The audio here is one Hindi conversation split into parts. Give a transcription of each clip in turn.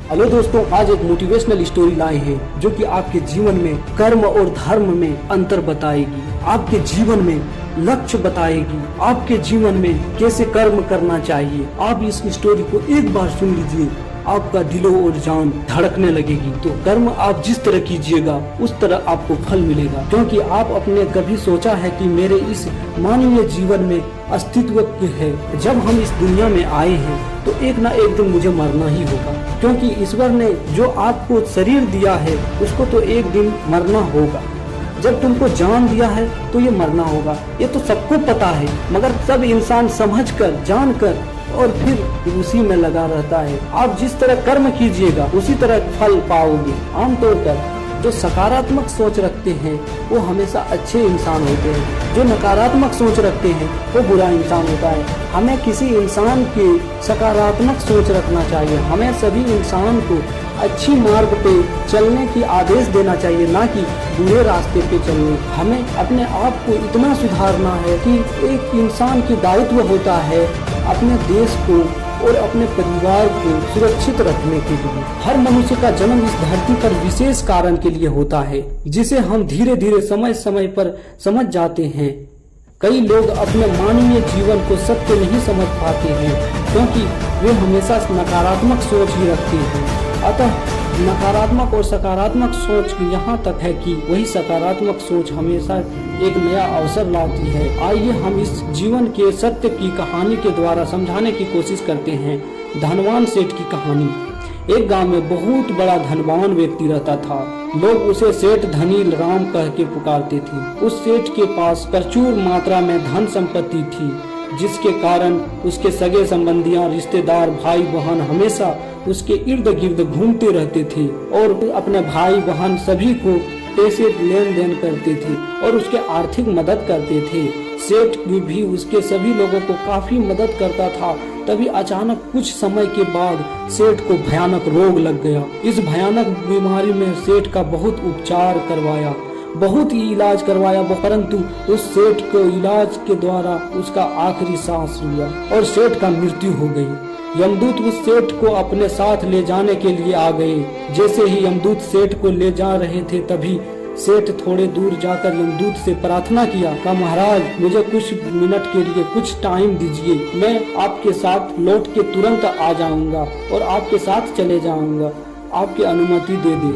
हेलो दोस्तों, आज एक मोटिवेशनल स्टोरी लाए हैं जो कि आपके जीवन में कर्म और धर्म में अंतर बताएगी, आपके जीवन में लक्ष्य बताएगी, आपके जीवन में कैसे कर्म करना चाहिए। आप इस स्टोरी को एक बार सुन लीजिए, आपका दिलो और जान धड़कने लगेगी। तो कर्म आप जिस तरह कीजिएगा उस तरह आपको फल मिलेगा, क्योंकि आप अपने कभी सोचा है कि मेरे इस मानवीय जीवन में अस्तित्व है। जब हम इस दुनिया में आए हैं तो एक ना एक दिन मुझे मरना ही होगा, क्योंकि ईश्वर ने जो आपको शरीर दिया है उसको तो एक दिन मरना होगा। जब तुमको जान दिया है तो ये मरना होगा, ये तो सबको पता है, मगर सब इंसान समझकर, जानकर और फिर उसी में लगा रहता है। आप जिस तरह कर्म कीजिएगा उसी तरह फल पाओगे। आमतौर पर जो सकारात्मक सोच रखते हैं वो हमेशा अच्छे इंसान होते हैं, जो नकारात्मक सोच रखते हैं वो बुरा इंसान होता है। हमें किसी इंसान की सकारात्मक सोच रखना चाहिए। हमें सभी इंसान को अच्छी मार्ग पे चलने की आदेश देना चाहिए, ना कि बुरे रास्ते पे चलने। हमें अपने आप को इतना सुधारना है कि एक इंसान की दायित्व होता है अपने देश को और अपने परिवार को सुरक्षित रखने के लिए। हर मनुष्य का जन्म इस धरती पर विशेष कारण के लिए होता है, जिसे हम धीरे धीरे समय समय पर समझ जाते हैं। कई लोग अपने मानवीय जीवन को सत्य नहीं समझ पाते हैं, क्योंकि वे हमेशा नकारात्मक सोच ही रखते हैं। अतः नकारात्मक और सकारात्मक सोच यहाँ तक है कि वही सकारात्मक सोच हमेशा एक नया अवसर लाती है। आइए हम इस जीवन के सत्य की कहानी के द्वारा समझाने की कोशिश करते हैं। धनवान सेठ की कहानी। एक गांव में बहुत बड़ा धनवान व्यक्ति रहता था। लोग उसे सेठ धनी राम कह के पुकारते थे। उस सेठ के पास प्रचुर मात्रा में धन संपत्ति थी, जिसके कारण उसके सगे संबंधियां, रिश्तेदार, भाई बहन हमेशा उसके इर्द गिर्द घूमते रहते थे और अपने भाई बहन सभी को पैसे लेन देन करते थे और उसके आर्थिक मदद करते थे। सेठ भी उसके सभी लोगों को काफी मदद करता था। तभी अचानक कुछ समय के बाद सेठ को भयानक रोग लग गया। इस भयानक बीमारी में सेठ का बहुत उपचार करवाया, बहुत ही इलाज करवाया, परंतु उस सेठ को इलाज के द्वारा उसका आखिरी सांस लिया और सेठ का मृत्यु हो गई। यमदूत उस सेठ को अपने साथ ले जाने के लिए आ गए। जैसे ही यमदूत सेठ को ले जा रहे थे, तभी सेठ थोड़े दूर जाकर यमदूत से प्रार्थना किया, कहा, महाराज मुझे कुछ मिनट के लिए कुछ टाइम दीजिए, मैं आपके साथ लौट के तुरंत आ जाऊंगा और आपके साथ चले जाऊंगा, आपकी अनुमति दे दे।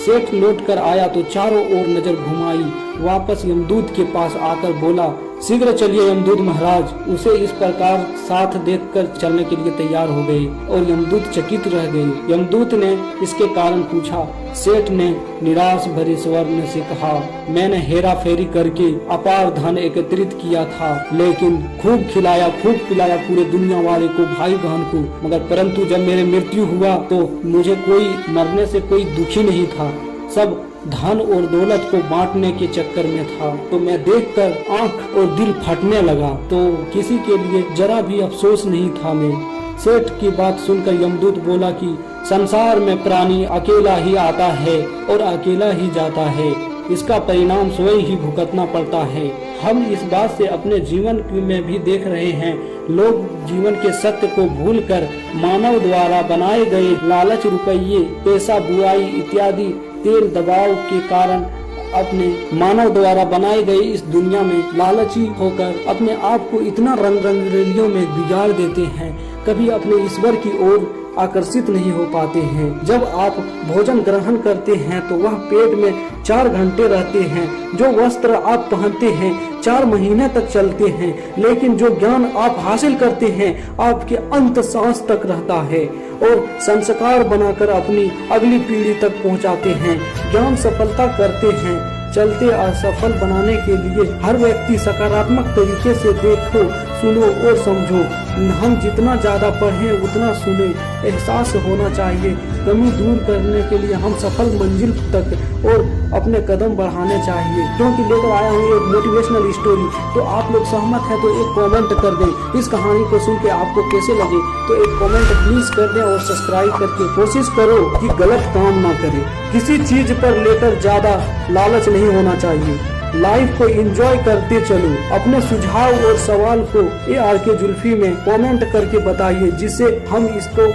सेठ लौट कर आया तो चारों ओर नजर घुमाई, वापस यमदूत के पास आकर बोला, शीघ्र चलिए यमदूत महाराज। उसे इस प्रकार साथ देखकर चलने के लिए तैयार हो गए और यमदूत चकित रह गए। यमदूत ने इसके कारण पूछा। सेठ ने निराश भरे स्वर में से कहा, मैंने हेरा फेरी करके अपार धन एकत्रित किया था, लेकिन खूब खिलाया, खूब पिलाया पूरे दुनिया वाले को, भाई बहन को, मगर परंतु जब मेरे मृत्यु हुआ तो मुझे कोई मरने से कोई दुखी नहीं था, सब धन और दौलत को बांटने के चक्कर में था। तो मैं देखकर आंख और दिल फटने लगा, तो किसी के लिए जरा भी अफसोस नहीं था। मैं सेठ की बात सुनकर यमदूत बोला कि संसार में प्राणी अकेला ही आता है और अकेला ही जाता है, इसका परिणाम स्वयं ही भुगतना पड़ता है। हम इस बात से अपने जीवन में भी देख रहे हैं। लोग जीवन के सत्य को भूलकर मानव द्वारा बनाए गए लालच, रुपये, पैसा, बुराई इत्यादि तेल दबाव के कारण अपने मानव द्वारा बनाए गए इस दुनिया में लालची होकर अपने आप को इतना रंग रंगरेलियों में बिगाड़ देते हैं, कभी अपने ईश्वर की ओर आकर्षित नहीं हो पाते हैं। जब आप भोजन ग्रहण करते हैं तो वह पेट में 4 घंटे रहते हैं। जो वस्त्र आप पहनते हैं 4 महीने तक चलते हैं, लेकिन जो ज्ञान आप हासिल करते हैं आपके अंत सांस तक रहता है और संस्कार बनाकर अपनी अगली पीढ़ी तक पहुंचाते हैं। ज्ञान सफलता करते हैं, चलते असफल बनाने के लिए हर व्यक्ति सकारात्मक तरीके से देखो, सुनो और समझो। हम जितना ज्यादा पढ़ें उतना सुने, एहसास होना चाहिए। कमी दूर करने के लिए हम सफल मंजिल तक और अपने कदम बढ़ाने चाहिए। क्योंकि लेकर आया हूँ एक मोटिवेशनल स्टोरी, तो आप लोग सहमत है तो एक कमेंट कर दें। इस कहानी को सुन के आपको कैसे लगे तो एक कमेंट प्लीज कर दें और सब्सक्राइब करके कोशिश करो कि गलत काम ना करें। किसी चीज पर लेकर ज्यादा लालच नहीं होना चाहिए। लाइफ को एंजॉय करते चलो। अपने सुझाव और सवाल को ARK जुल्फी में कमेंट करके बताइए, जिससे हम इसको